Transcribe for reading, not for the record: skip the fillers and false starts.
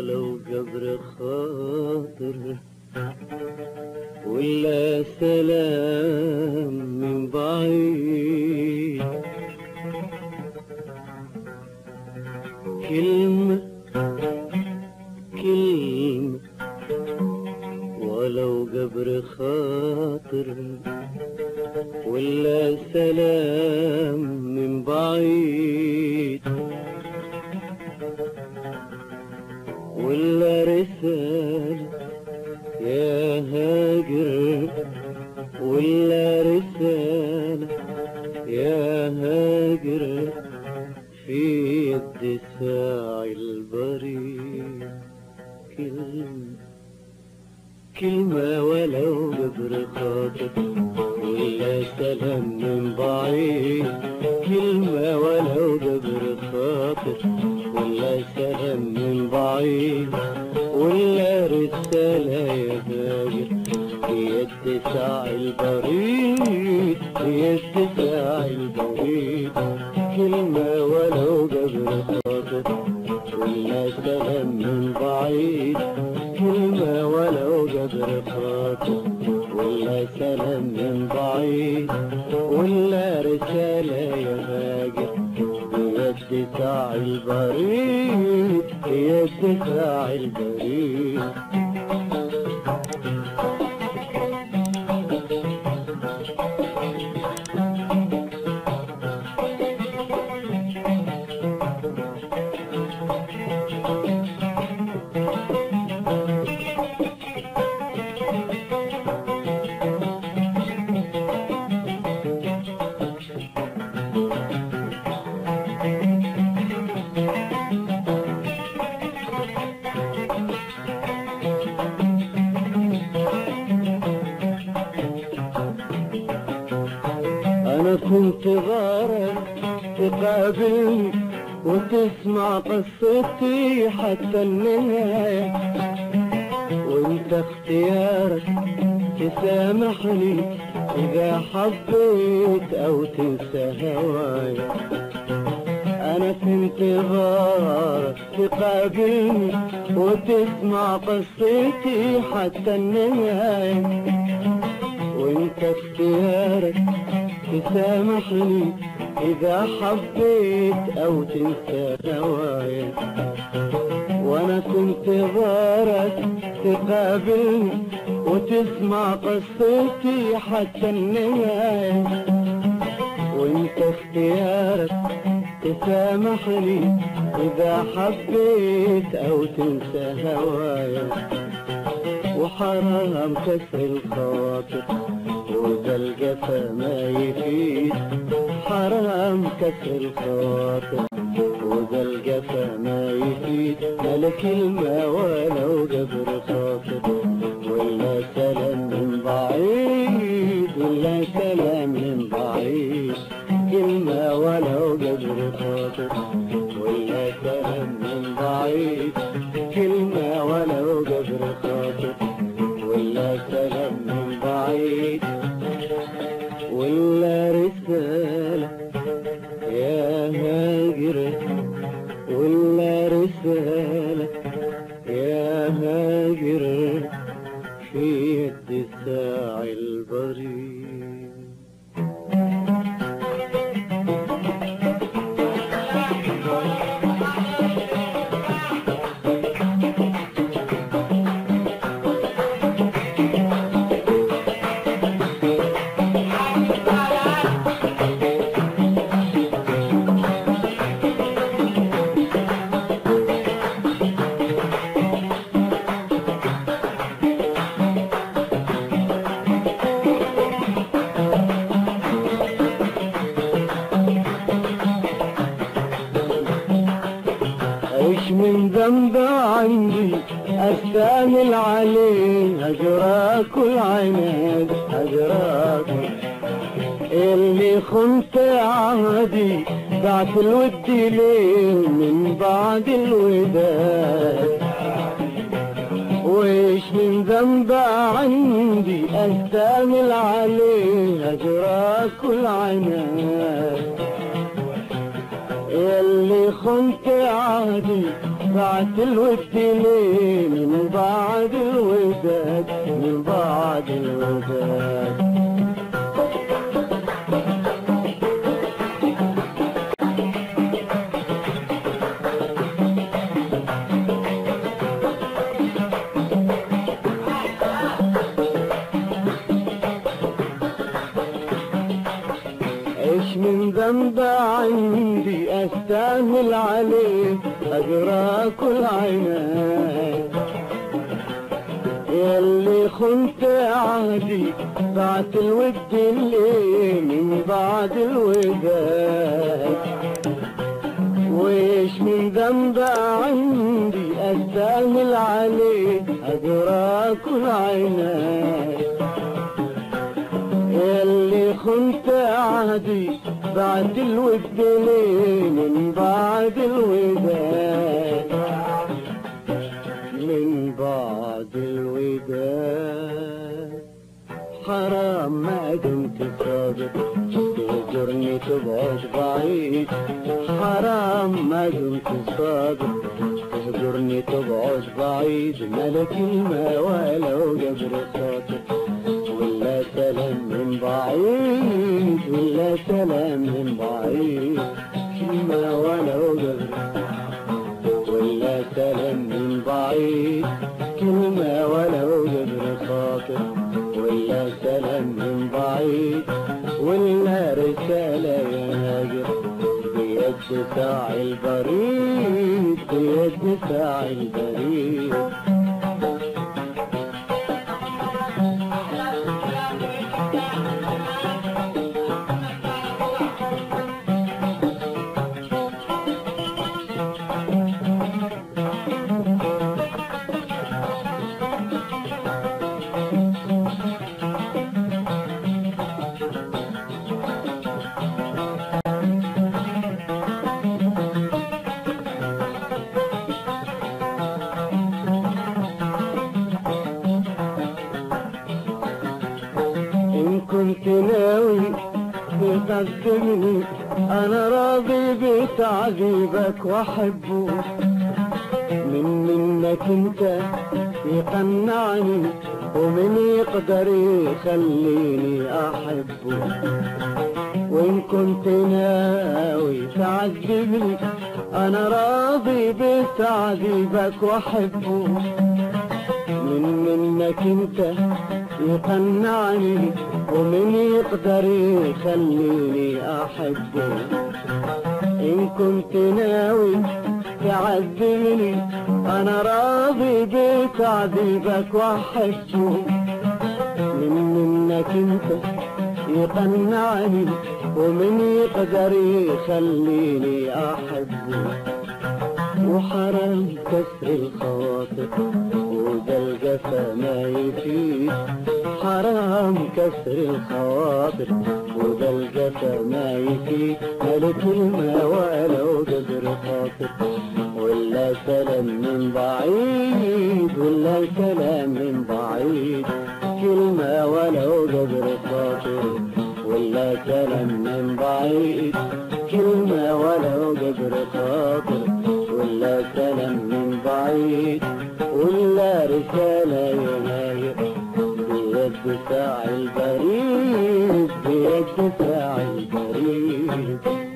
ولو جبر خاطر ولا سلام من بعيد، كلمة كلمة ولو جبر خاطر ولا سلام من بعيد، ولا رسالة يا هاجر، ولا رسالة يا هاجر في يد ساعي البريد، كلمة ولو جبر خاطر ولا سلام من بعيد، كلمة ولو جبر خاطر ولا سلام من بعيد، ولا رسالة يا هاجر بيد ساعي البريد، بيد ساعي البريد، كلمة ولو جبر خاطر ولا سلام من بعيد، كلمة ولو جبر خاطر ولا سلام من بعيد، ولا رسالة يا هاجر بيد ساعي البريد، بيد ساعي البريد. أنا كنت غارق تقابلني وتسمع قصتي حتى النهاية، وانت اختيارك تسامحني إذا حبيت أو تنسى هوايا. أنا كنت غارق تقابلني وتسمع قصتي حتى النهاية، وانت اختيارك تسامحني إذا حبيت أو تنسى هوايا. وأنا كنت غارك تقابلني وتسمع قصتي حتى النهاية، وانت اختيارك تسامحني إذا حبيت أو تنسى هوايا. وحرام كسر الخواطر وذا الجفا ما يفيد، حرام كسر الخواطر وذا الجفا ما يفيد، لا كلمة ولو جبر خاطر ولا سلام من بعيد، ولا سلام من بعيد، كلمة ولو جبر خاطر ولا سلام من بعيد، كلمة ولو جبر خاطر ولا سلام من بعيد، ولا رسالة يا هاجر، ولا رسالة يا هاجر في يد ساعي البريد. ايش من ذنب عندي استاهل عليه هجراك والعناد، هجراك اللي خنت عهدي بعت الود ليه من بعد الوداد. وايش من ذنب عندي استاهل عليه هجراك والعناد، اللي خنت عهدي بعت الود ليه من بعد الوداد، من بعد الوداد. ايش من ذنب عندي استاهل عليه اجرى كل عيناي، ياللي خنت عهدي بعت الود اللي من بعد الوداد. وايش من ذنب عندي استاهل عليه اجرى كل عيناي، ياللي خنت عهدي بعد الود ليه من بعد الوداد، من بعد الوداد. حرام ما دمت صادق تهجرني تبعد بعيد، حرام ما دمت صادق تهجرني تبعد بعيد. ملك الماء ولو جبر خاطر ولا سلام من بعيد، ولا سلام من بعيد. كلمة ولو جبر ولا سلام من بعيد، كلمة ولو جبر خاطر ولا سلام من بعيد. ولا رسالة يا هاجر بيد ساعي البريد، بيد ساعي البريد. إن كنت ناوي تقدمني أنا راضي بتعذيبك وأحبه، منك أنت يقنعني ومن يقدر يخليني أحبه. وإن كنت ناوي تعذبني أنا راضي بتعذيبك وأحبه، منك أنت يقنعني ومن يقدر يخليني أحبه. إن كنت ناوي تعذبني أنا راضي بتعذيبك وأحبه، منك أنت يقنعني ومن يقدر يخليني أحبه. وحرام كسر الخواطر وده الجفا ما يفيد، حرام كسر الخواطر وده الجفا ما يفيد. ملك الماء ولو جبر خاطر ولا سلام من بعيد، ولا سلام من بعيد. كلمة ولو جبر خاطر ولا سلام من بعيد، كلمة ولو جبر خاطر ولا سلام من بعيد. ولا رسالة يا ناير بيد ساعي البريد، بيد ساعي البريد.